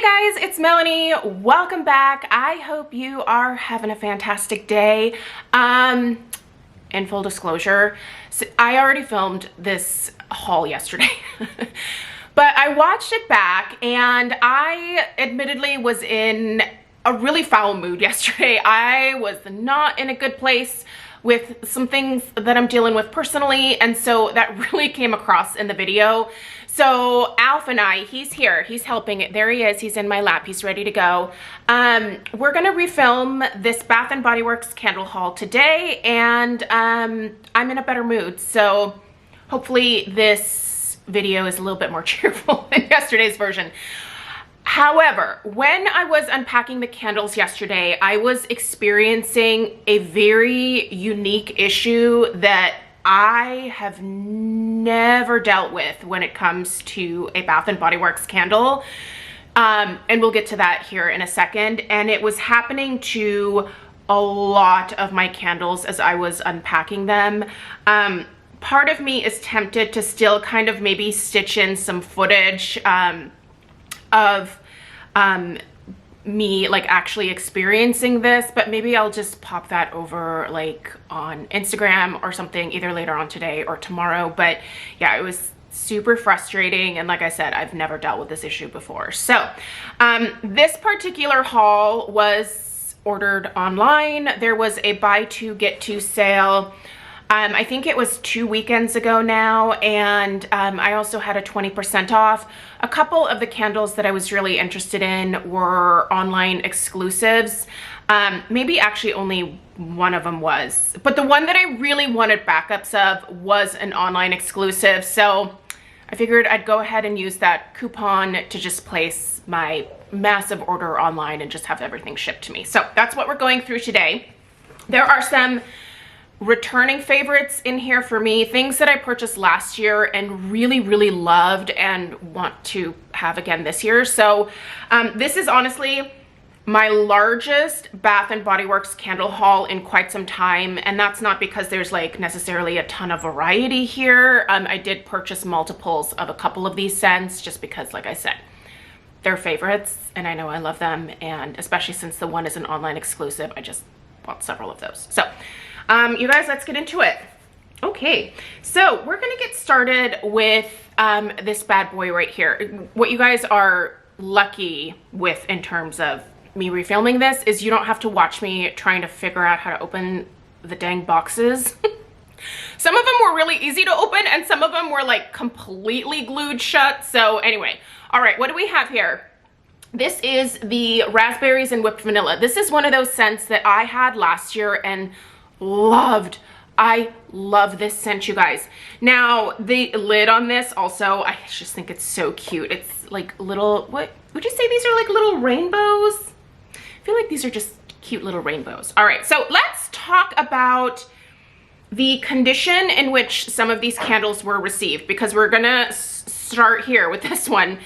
Hey guys, it's Melanie. Welcome back. I hope you are having a fantastic day. In full disclosure, so I already filmed this haul yesterday, but I watched it back and I admittedly was in a really foul mood yesterday. I was not in a good place with some things that I'm dealing with personally, and so that really came across in the video. So Alf and I, he's here, he's helping it. There he is, he's in my lap, he's ready to go. We're gonna refilm this Bath & Body Works candle haul today, and I'm in a better mood. So hopefully this video is a little bit more cheerful than yesterday's version. However, when I was unpacking the candles yesterday, I was experiencing a very unique issue that I have never dealt with when it comes to a Bath & Body Works candle. And we'll get to that here in a second. And it was happening to a lot of my candles as I was unpacking them. Part of me is tempted to still kind of maybe stitch in some footage of me like actually experiencing this, but maybe I'll just pop that over like on Instagram or something either later on today or tomorrow. But yeah, it was super frustrating, and like I said, I've never dealt with this issue before. So this particular haul was ordered online. There was a buy two get two sale. I think it was 2 weekends ago now, and I also had a 20% off. A couple of the candles that I was really interested in were online exclusives. Maybe actually only one of them was, but the one that I really wanted backups of was an online exclusive. So I figured I'd go ahead and use that coupon to just place my massive order online and just have everything shipped to me. So that's what we're going through today. There are some returning favorites in here for me, things that I purchased last year and really loved and want to have again this year. So this is honestly my largest Bath & Body Works candle haul in quite some time, and that's not because there's like necessarily a ton of variety here. I did purchase multiples of a couple of these scents just because, like I said, they're favorites and I know I love them, and especially since the one is an online exclusive, I just bought several of those. So you guys, let's get into it. Okay, so we're gonna get started with this bad boy right here. What you guys are lucky with in terms of me refilming this is you don't have to watch me trying to figure out how to open the dang boxes. Some of them were really easy to open and some of them were like completely glued shut. So anyway, all right, what do we have here? This is the Raspberries and Whipped Vanilla. This is one of those scents that I had last year and loved. I love this scent, you guys. Now the lid on this also, I just think it's so cute. It's like little, what would you say these are, like little rainbows? I feel like these are just cute little rainbows. All right, so let's talk about the condition in which some of these candles were received, because we're gonna start here with this one.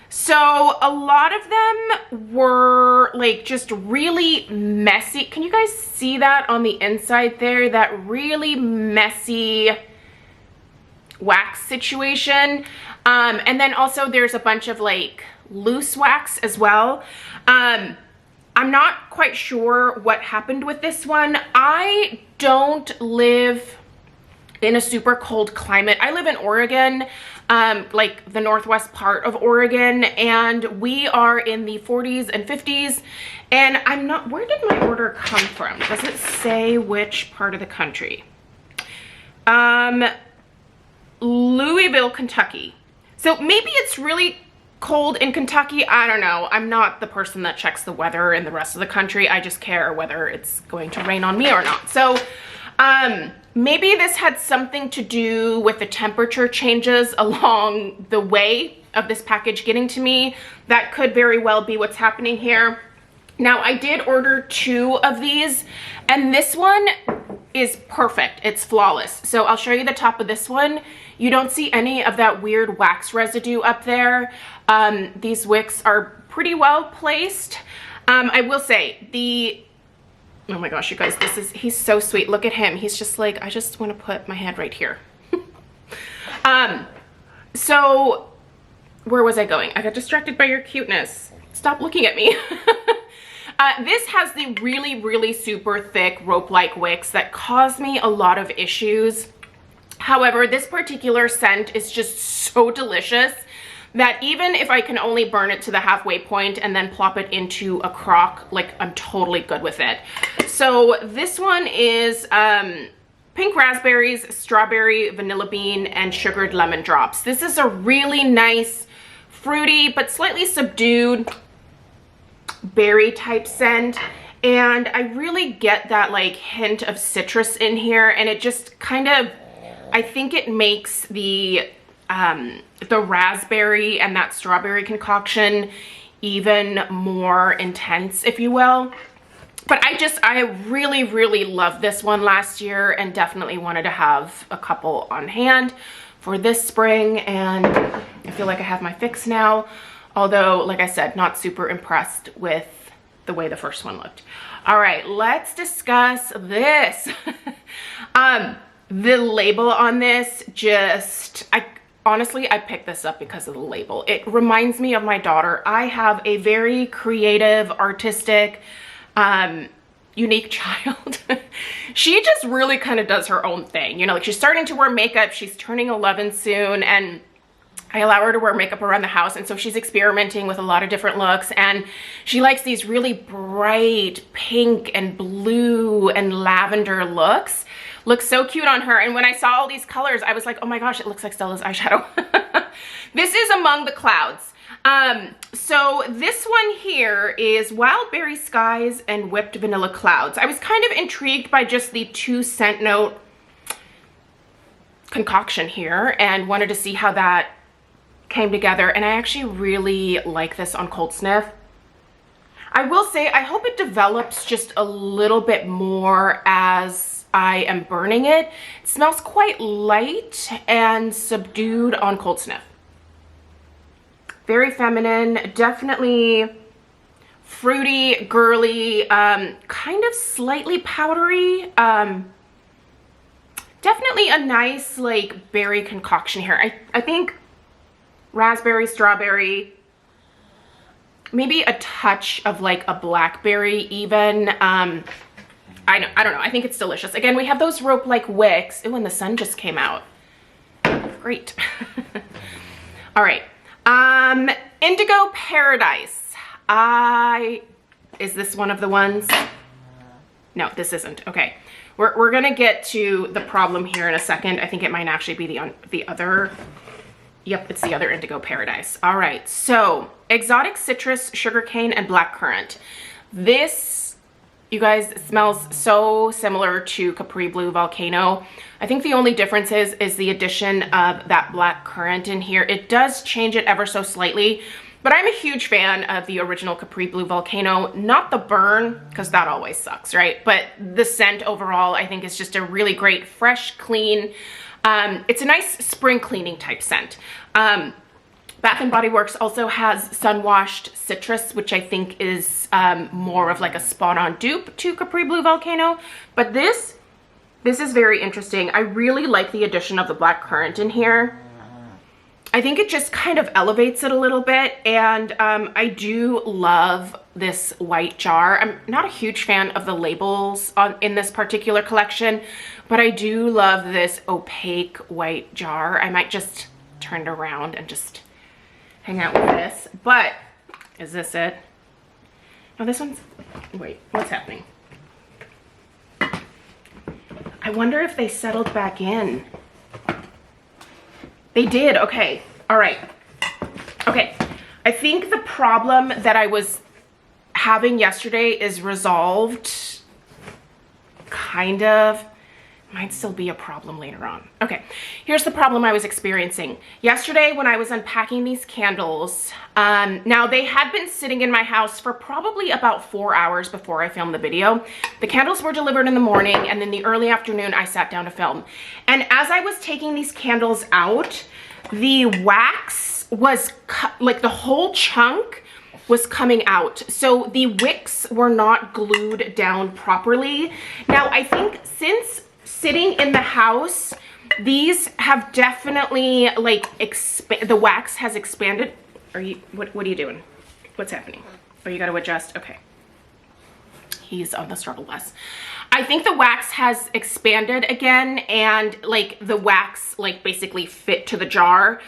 So a lot of them were like just really messy. Can you guys see that on the inside there? That really messy wax situation. And then also there's a bunch of like loose wax as well. I'm not quite sure what happened with this one. I don't live in a super cold climate. I live in Oregon, like the northwest part of Oregon, and we are in the 40s and 50s, and I'm not, where did my order come from? Does it say which part of the country? Louisville, Kentucky. So maybe it's really cold in Kentucky. I don't know. I'm not the person that checks the weather in the rest of the country. I just care whether it's going to rain on me or not. So maybe this had something to do with the temperature changes along the way of this package getting to me. That could very well be what's happening here. Now, I did order 2 of these, and this one is perfect. It's flawless. So I'll show you the top of this one. You don't see any of that weird wax residue up there. These wicks are pretty well placed. I will say oh my gosh, you guys, he's so sweet. Look at him. He's just like, I just want to put my head right here. So where was I going? I got distracted by your cuteness. Stop looking at me. This has the really, really super thick rope-like wicks that cause me a lot of issues. However, this particular scent is just so delicious that even if I can only burn it to the halfway point and then plop it into a crock, like, I'm totally good with it. So this one is pink raspberries, strawberry, vanilla bean, and sugared lemon drops. This is a really nice, fruity, but slightly subdued berry type scent. And I really get that like hint of citrus in here, and it just kind of, I think it makes the raspberry and that strawberry concoction even more intense, if you will. But I really, really loved this one last year and definitely wanted to have a couple on hand for this spring, and I feel like I have my fix now. Although, like I said, not super impressed with the way the first one looked. All right, let's discuss this. The label on this just, honestly, I picked this up because of the label. It reminds me of my daughter. I have a very creative, artistic, unique child. She just really kind of does her own thing. You know, like she's starting to wear makeup. She's turning 11 soon, and I allow her to wear makeup around the house, and so she's experimenting with a lot of different looks, and she likes these really bright pink and blue and lavender looks. Looks so cute on her, and when I saw all these colors, I was like, oh my gosh, it looks like Stella's eyeshadow. This is Among the Clouds. So this one here is Wild Berry Skies and Whipped Vanilla Clouds. I was kind of intrigued by just the 2 scent note concoction here and wanted to see how that came together, and I actually really like this on cold sniff. I will say I hope it develops just a little bit more as I am burning it. It smells quite light and subdued on cold sniff. Very feminine, definitely fruity, girly, kind of slightly powdery. Definitely a nice like berry concoction here. I think raspberry, strawberry, maybe a touch of like a blackberry even. I don't know. I think it's delicious. Again, we have those rope-like wicks. Ooh, and the sun just came out. Great. All right. Indigo Paradise. Is this one of the ones? No, this isn't. Okay. We're gonna get to the problem here in a second. I think it might actually be the other. Yep, it's the other Indigo Paradise. All right. So, exotic citrus, sugarcane, and blackcurrant. This, you guys, smells so similar to Capri Blue Volcano. I think the only difference is the addition of that black currant in here. It does change it ever so slightly, but I'm a huge fan of the original Capri Blue Volcano. Not the burn, because that always sucks, right? But the scent overall, I think, is just a really great, fresh, clean, it's a nice spring cleaning type scent. Bath & Body Works also has Sun-Washed Citrus, which I think is more of like a spot-on dupe to Capri Blue Volcano. But this is very interesting. I really like the addition of the black currant in here. I think it just kind of elevates it a little bit, and I do love this white jar. I'm not a huge fan of the labels in this particular collection, but I do love this opaque white jar. I might just turn it around and just hang out with this. But is this it? No, this one's, wait, what's happening? I wonder if they settled back in. They did. Okay. All right. Okay. I think the problem that I was having yesterday is resolved. Kind of. Might still be a problem later on. Okay. Here's the problem I was experiencing. Yesterday when I was unpacking these candles, now they had been sitting in my house for probably about 4 hours before I filmed the video. The candles were delivered in the morning, and in the early afternoon I sat down to film. And as I was taking these candles out, the wax was like the whole chunk was coming out. So the wicks were not glued down properly. Now I think since sitting in the house These have definitely like the wax has expanded. Are you, what are you doing? What's happening? Oh, you got to adjust. Okay. He's on the struggle bus. I think the wax has expanded again, and like the wax like basically fit to the jar.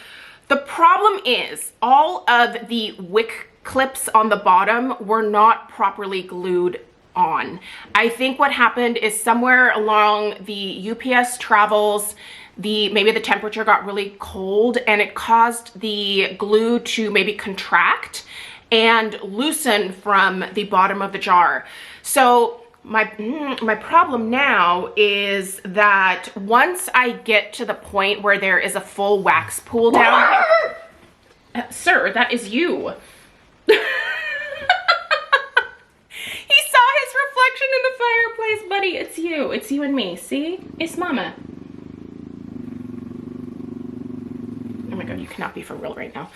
The problem is all of the wick clips on the bottom were not properly glued on. I think what happened is somewhere along the UPS travels, maybe the temperature got really cold and it caused the glue to maybe contract and loosen from the bottom of the jar. So my problem now is that once I get to the point where there is a full wax pool down here, sir, that is you. He saw his reflection in the fireplace, buddy. It's you. It's you and me. See? It's mama. Oh my God, you cannot be for real right now.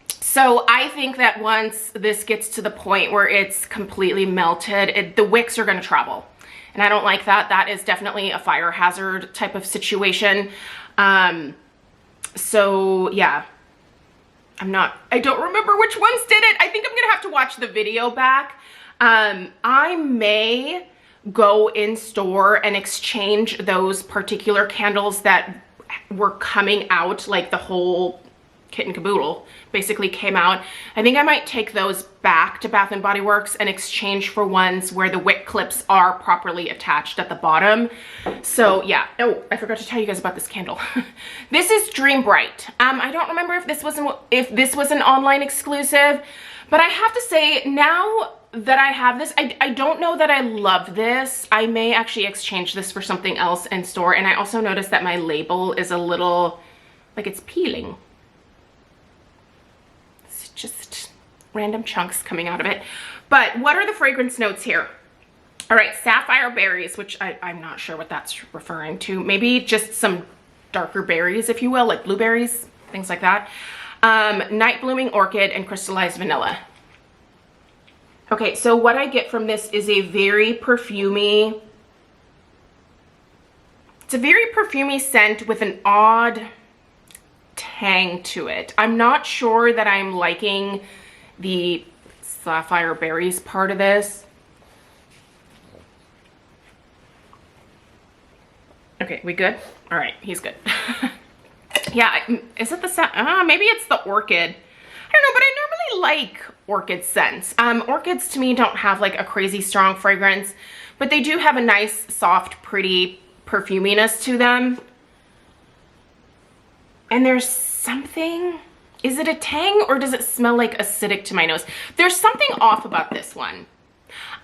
So I think that once this gets to the point where it's completely melted, the wicks are going to travel. And I don't like that. That is definitely a fire hazard type of situation. So yeah, I don't remember which ones did it. I think I'm going to have to watch the video back. I may go in store and exchange those particular candles that were coming out, like the whole kit and caboodle basically came out. I think I might take those back to Bath & Body Works and exchange for ones where the wick clips are properly attached at the bottom. So yeah. Oh, I forgot to tell you guys about this candle. This is Dream Bright. I don't remember if this was an online exclusive, but I have to say now that I have this, I don't know that I love this. I may actually exchange this for something else in store. And I also noticed that my label is a little, like it's peeling. It's just random chunks coming out of it. But what are the fragrance notes here? All right, sapphire berries, which I'm not sure what that's referring to. Maybe just some darker berries, if you will, like blueberries, things like that. Night blooming orchid and crystallized vanilla. Okay, so what I get from this is a very perfumey, it's a very perfumey scent with an odd tang to it. I'm not sure that I'm liking the sapphire berries part of this. Okay, we good? All right, he's good. Yeah, is it the maybe it's the orchid. I don't know, but I normally like orchid scents. Orchids to me don't have like a crazy strong fragrance, but they do have a nice, soft, pretty perfuminess to them. And there's something, is it a tang or does it smell like acidic to my nose? There's something off about this one.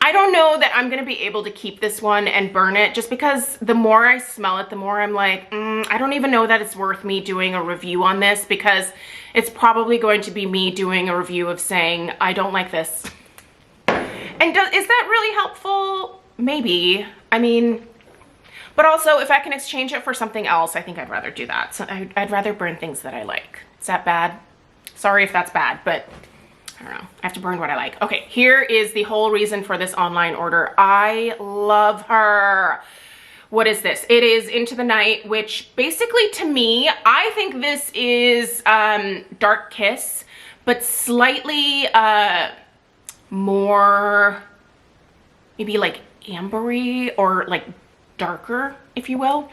I don't know that I'm gonna be able to keep this one and burn it, just because the more I smell it, the more I'm like, I don't even know that it's worth me doing a review on this, because it's probably going to be me doing a review of saying, I don't like this. And is that really helpful? Maybe. I mean, but also if I can exchange it for something else, I think I'd rather do that. So I'd rather burn things that I like. Is that bad? Sorry if that's bad, but I don't know. I have to burn what I like. Okay, here is the whole reason for this online order. I love her. What is this? It is Into the Night, which basically to me, I think this is Dark Kiss, but slightly more maybe like ambery or like darker, if you will.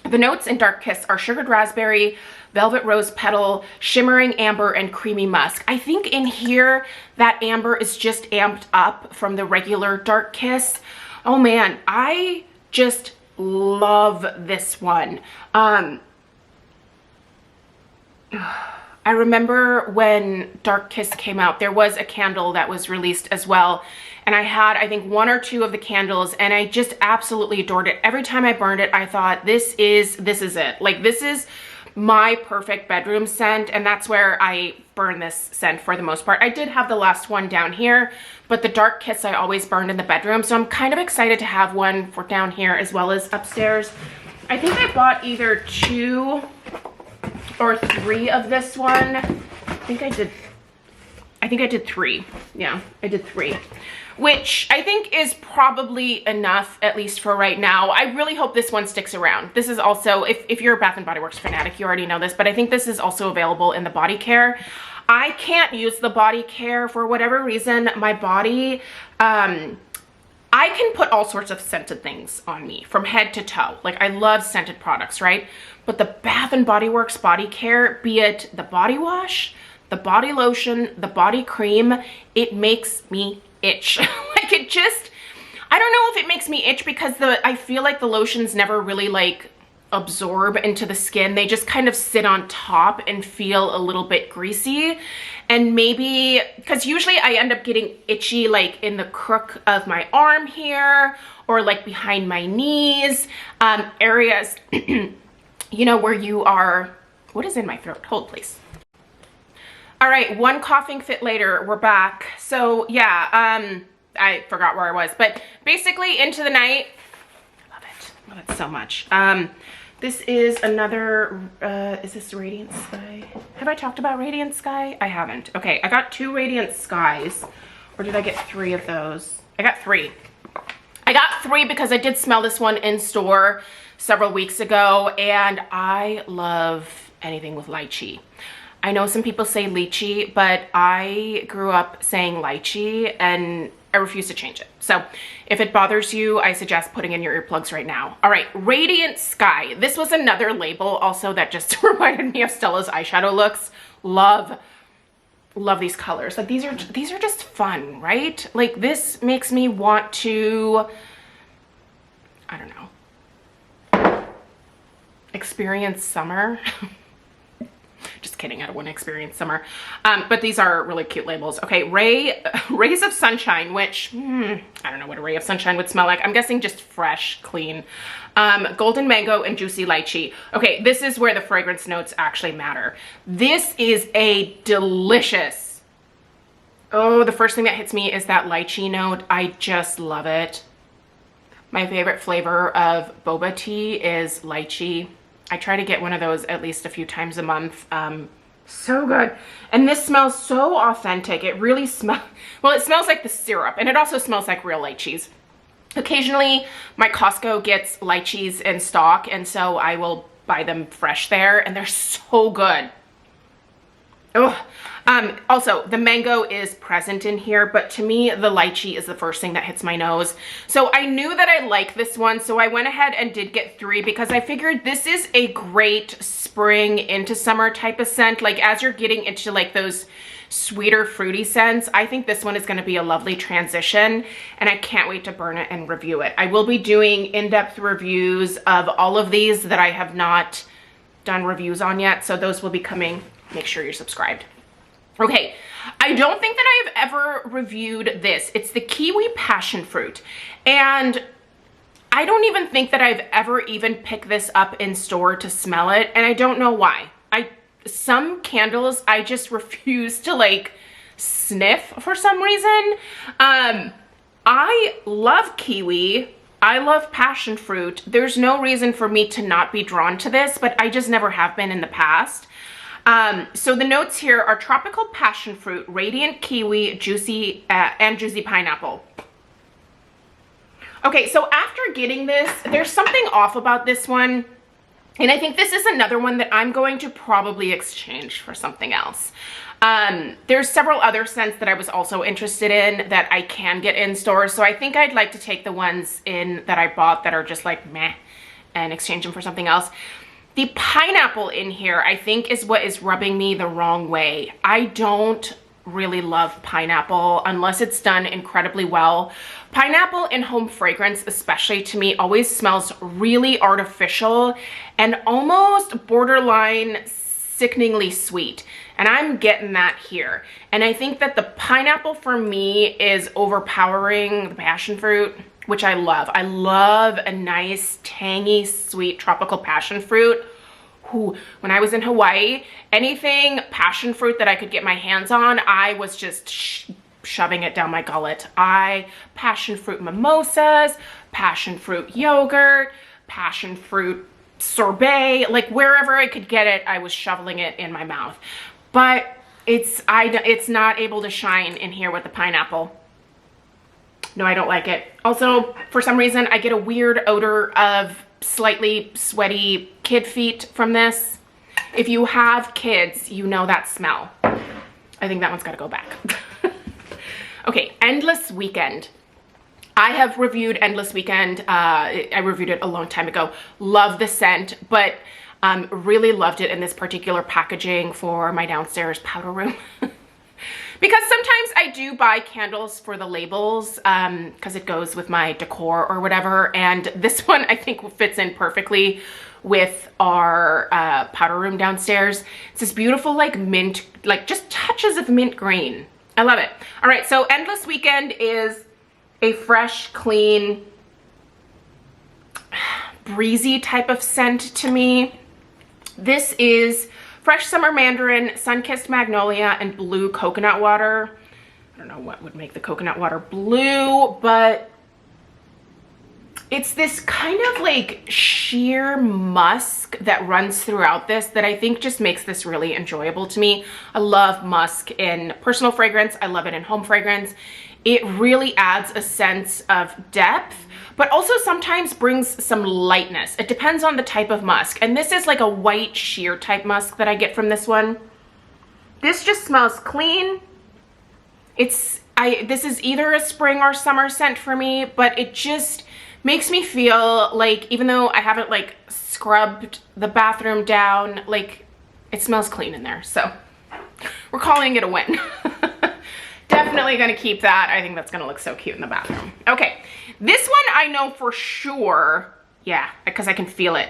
The notes in Dark Kiss are sugared raspberry, velvet rose petal, shimmering amber, and creamy musk. I think in here that amber is just amped up from the regular Dark Kiss. Oh man, I just love this one. I remember when Dark Kiss came out, there was a candle that was released as well. And I had, I think, 1 or 2 of the candles, and I just absolutely adored it. Every time I burned it, I thought, this is it. Like, this is my perfect bedroom scent, and that's where I burn this scent for the most part. I did have the last one down here, but the Dark Kiss I always burned in the bedroom, so I'm kind of excited to have one for down here as well as upstairs. I think I bought either 2 or 3 of this one. I think I did 3. Yeah, I did 3. which I think is probably enough, at least for right now. I really hope this one sticks around. This is also, if you're a Bath & Body Works fanatic, you already know this, but I think this is also available in the body care. I can't use the body care for whatever reason. My body, I can put all sorts of scented things on me from head to toe. Like, I love scented products, right? But the Bath & Body Works body care, be it the body wash, the body lotion, the body cream, it makes me itch. Like, it just, I don't know if it makes me itch because I feel like the lotions never really like absorb into the skin. They just kind of sit on top and feel a little bit greasy. And maybe, because usually I end up getting itchy like in the crook of my arm here, or like behind my knees, areas, you know, where you are, what is in my throat? Hold please. All right, one coughing fit later, we're back. So yeah, I forgot where I was, but basically into the night, I love it so much. This is another, is this Radiant Sky? Have I talked about Radiant Sky? I haven't. Okay, I got 2 Radiant Skies, or did I get 3 of those? I got 3. I got 3 because I did smell this one in store several weeks ago, and I love anything with lychee. I know some people say lychee, but I grew up saying lychee and I refuse to change it. So if it bothers you, I suggest putting in your earplugs right now. All right, Radiant Sky. This was another label also that just reminded me of Stella's eyeshadow looks. Love these colors. Like, these are just fun, right? Like, this makes me want to, I don't know, experience summer. Just kidding, I don't want to experience summer. But these are really cute labels. Okay, Rays of Sunshine, which, I don't know what a ray of sunshine would smell like. I'm guessing just fresh, clean. Golden Mango and Juicy Lychee. Okay, this is where the fragrance notes actually matter. This is a delicious, oh, the first thing that hits me is that lychee note. I just love it. My favorite flavor of boba tea is lychee. I try to get one of those at least a few times a month. So good. And this smells so authentic. It really smells, well, it smells like the syrup, and it also smells like real lychees. Occasionally, my Costco gets lychees in stock, and so I will buy them fresh there, and they're so good. Oh, also the mango is present in here, but to me the lychee is the first thing that hits my nose. So I knew that I like this one, so I went ahead and did get 3 because I figured this is a great spring into summer type of scent. Like, as you're getting into like those sweeter fruity scents, I think this one is going to be a lovely transition, and I can't wait to burn it and review it. I will be doing in-depth reviews of all of these that I have not done reviews on yet, so those will be coming. Make sure you're subscribed. Okay, I don't think that I've ever reviewed this. It's the Kiwi Passion Fruit, and I don't even think that I've ever even picked this up in store to smell it, and I don't know why. Some candles I just refuse to like sniff for some reason. I love kiwi. I love passion fruit. There's no reason for me to not be drawn to this, but I just never have been in the past. So the notes here are tropical passion fruit, radiant kiwi, juicy, and juicy pineapple. Okay, so after getting this, there's something off about this one. And I think this is another one that I'm going to probably exchange for something else. There's several other scents that I was also interested in that I can get in stores. So I think I'd like to take the ones in that I bought that are just like meh and exchange them for something else. The pineapple in here, I think, is what is rubbing me the wrong way. I don't really love pineapple unless it's done incredibly well. Pineapple in home fragrance, especially to me, always smells really artificial and almost borderline sickeningly sweet. And I'm getting that here. And I think that the pineapple for me is overpowering the passion fruit, which I love. I love a nice, tangy, sweet tropical passion fruit. Ooh, when I was in Hawaii, anything passion fruit that I could get my hands on, I was just shoving it down my gullet. Passion fruit mimosas, passion fruit yogurt, passion fruit sorbet, like wherever I could get it, I was shoveling it in my mouth. But it's not able to shine in here with the pineapple. No, I don't like it. Also, for some reason, I get a weird odor of slightly sweaty kid feet from this. If you have kids, you know that smell. I think that one's got to go back. Okay, Endless Weekend. I have reviewed Endless Weekend. I reviewed it a long time ago. Love the scent, but really loved it in this particular packaging for my downstairs powder room. Because sometimes I do buy candles for the labels because it goes with my decor or whatever. And this one I think fits in perfectly with our powder room downstairs. It's this beautiful like mint, like just touches of mint green. I love it. All right, so Endless Weekend is a fresh, clean, breezy type of scent to me. This is Fresh Summer Mandarin, Sun-Kissed Magnolia, and Blue Coconut Water. I don't know what would make the coconut water blue, but it's this kind of like sheer musk that runs throughout this that I think just makes this really enjoyable to me. I love musk in personal fragrance. I love it in home fragrance. It really adds a sense of depth, but also sometimes brings some lightness. It depends on the type of musk. And this is like a white sheer type musk that I get from this one. This just smells clean. This is either a spring or summer scent for me, but it just makes me feel like, even though I haven't like scrubbed the bathroom down, like it smells clean in there. So we're calling it a win. Definitely gonna keep that. I think that's gonna look so cute in the bathroom. Okay, this one I know for sure, yeah, because I can feel it.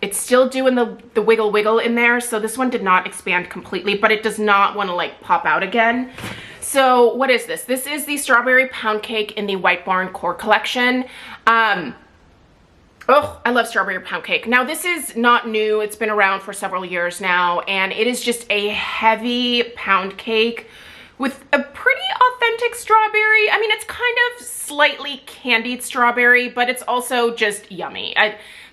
It's still doing the wiggle wiggle in there, so this one did not expand completely, but it does not want to like pop out again. So what is this? This is the Strawberry Pound Cake in the White Barn Core Collection. Oh, I love Strawberry Pound Cake. Now this is not new. It's been around for several years now, and it is just a heavy pound cake with a pretty authentic strawberry. I mean, it's kind of slightly candied strawberry, but it's also just yummy.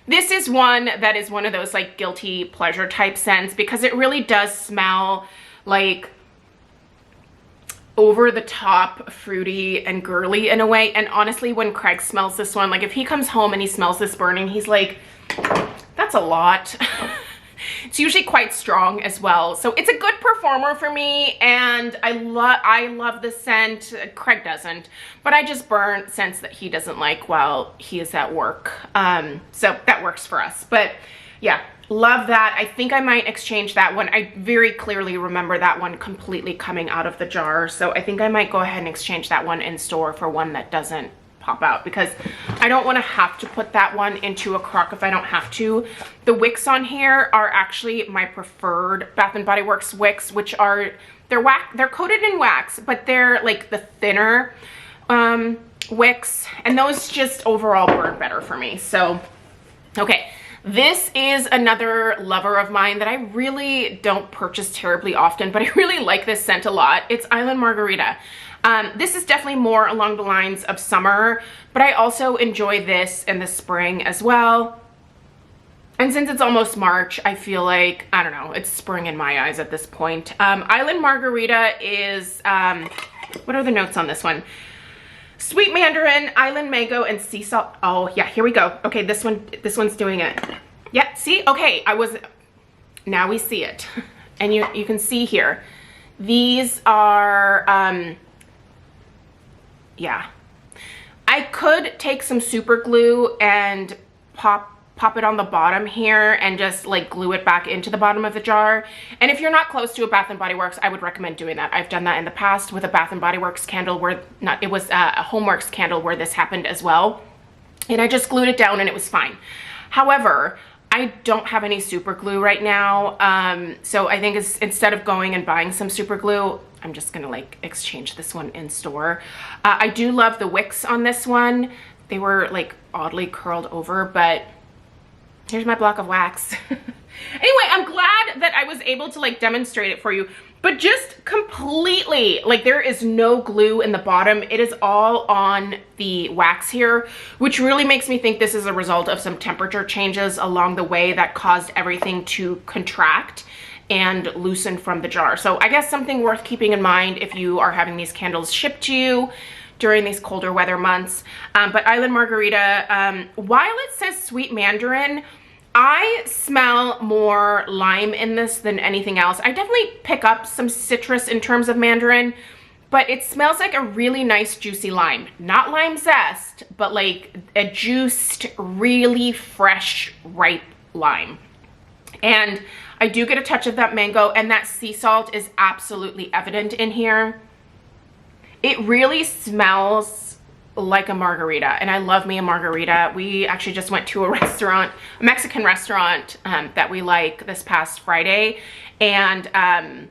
This is one that is one of those like guilty pleasure type scents because it really does smell like over the top fruity and girly in a way. And honestly, when Craig smells this one, like if he comes home and he smells this burning, he's like, that's a lot. It's usually quite strong as well. So it's a good performer for me, and I love the scent. Craig doesn't, but I just burn scents that he doesn't like while he is at work. So that works for us. But yeah, love that. I think I might exchange that one. I very clearly remember that one completely coming out of the jar. So I think I might go ahead and exchange that one in store for one that doesn't pop out, because I don't want to have to put that one into a crock if I don't have to. The wicks on here are actually my preferred Bath & Body Works wicks, which are, they're coated in wax, but they're like the thinner wicks, and those just overall burn better for me. So, okay. This is another lover of mine that I really don't purchase terribly often, but I really like this scent a lot. It's Island Margarita. This is definitely more along the lines of summer, but I also enjoy this in the spring as well. And since it's almost March, I feel like, I don't know, it's spring in my eyes at this point. Island Margarita is, what are the notes on this one? Sweet mandarin, island mango, and sea salt. Oh yeah, here we go. Okay, this one's doing it. Yeah, see? Okay, now we see it. And you can see here, these are, yeah. I could take some super glue and pop it on the bottom here and just like glue it back into the bottom of the jar. And if you're not close to a Bath & Body Works, I would recommend doing that. I've done that in the past with a Bath & Body Works candle where, it was a Homeworx candle where this happened as well. And I just glued it down and it was fine. However, I don't have any super glue right now. So I think instead of going and buying some super glue, I'm just gonna like exchange this one in store. I do love the wicks on this one. They were like oddly curled over, but here's my block of wax. Anyway, I'm glad that I was able to like demonstrate it for you, but just completely, like there is no glue in the bottom. It is all on the wax here, which really makes me think this is a result of some temperature changes along the way that caused everything to contract and loosen from the jar. So I guess something worth keeping in mind if you are having these candles shipped to you. during these colder weather months. But Island Margarita, while it says sweet mandarin, I smell more lime in this than anything else. I definitely pick up some citrus in terms of mandarin, but it smells like a really nice juicy lime. Not lime zest, but like a juiced, really fresh, ripe lime. And I do get a touch of that mango, and that sea salt is absolutely evident in here. It really smells like a margarita, and I love me a margarita. We actually just went to a restaurant, a Mexican restaurant that we like this past Friday, and I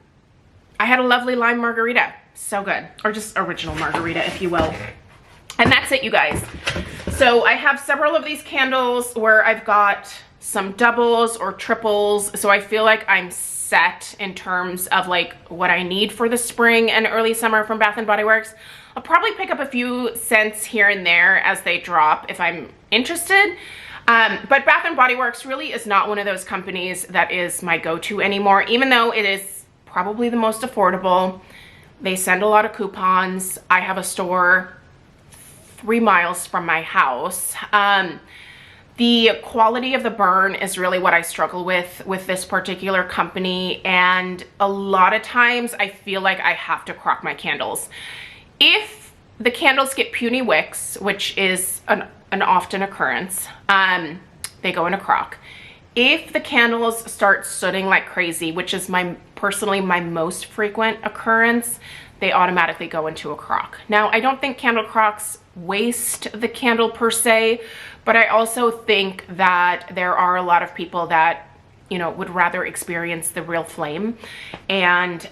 had a lovely lime margarita. So good. Or just original margarita, if you will. And that's it, you guys. So I have several of these candles where I've got some doubles or triples, so I feel like I'm set in terms of like what I need for the spring and early summer from Bath & Body Works. I'll probably pick up a few scents here and there as they drop if I'm interested. But Bath & Body Works really is not one of those companies that is my go-to anymore, even though it is probably the most affordable. They send a lot of coupons. I have a store 3 miles from my house. The quality of the burn is really what I struggle with this particular company, and a lot of times I feel like I have to crock my candles. If the candles get puny wicks, which is an often occurrence, they go in a crock. If the candles start sooting like crazy, which is personally my most frequent occurrence, they automatically go into a crock. Now, I don't think candle crocks waste the candle per se, but I also think that there are a lot of people that, you know, would rather experience the real flame. And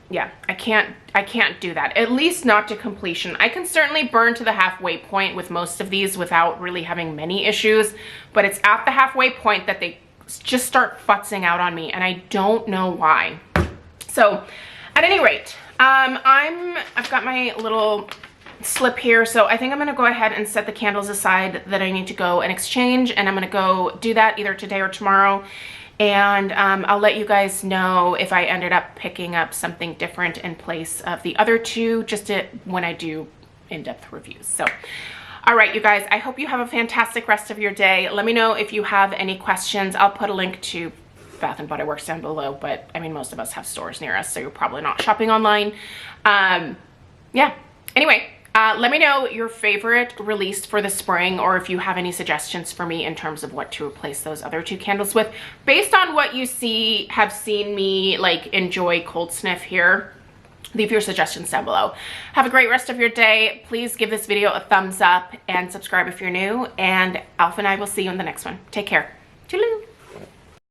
yeah, I can't do that, at least not to completion. I can certainly burn to the halfway point with most of these without really having many issues, but it's at the halfway point that they just start futzing out on me, and I don't know why. So at any rate, I've got my little slip here, so I think I'm gonna go ahead and set the candles aside that I need to go and exchange, and I'm gonna go do that either today or tomorrow. And I'll let you guys know if I ended up picking up something different in place of the other two, just when I do in-depth reviews. So, all right, you guys, I hope you have a fantastic rest of your day. Let me know if you have any questions. I'll put a link to Bath & Body Works down below, but I mean, most of us have stores near us, so you're probably not shopping online. Yeah, anyway. Let me know your favorite release for the spring, or if you have any suggestions for me in terms of what to replace those other two candles with. Based on what you have seen me like enjoy cold sniff here, leave your suggestions down below. Have a great rest of your day. Please give this video a thumbs up and subscribe if you're new, and Alpha and I will see you in the next one. Take care. Toodaloo.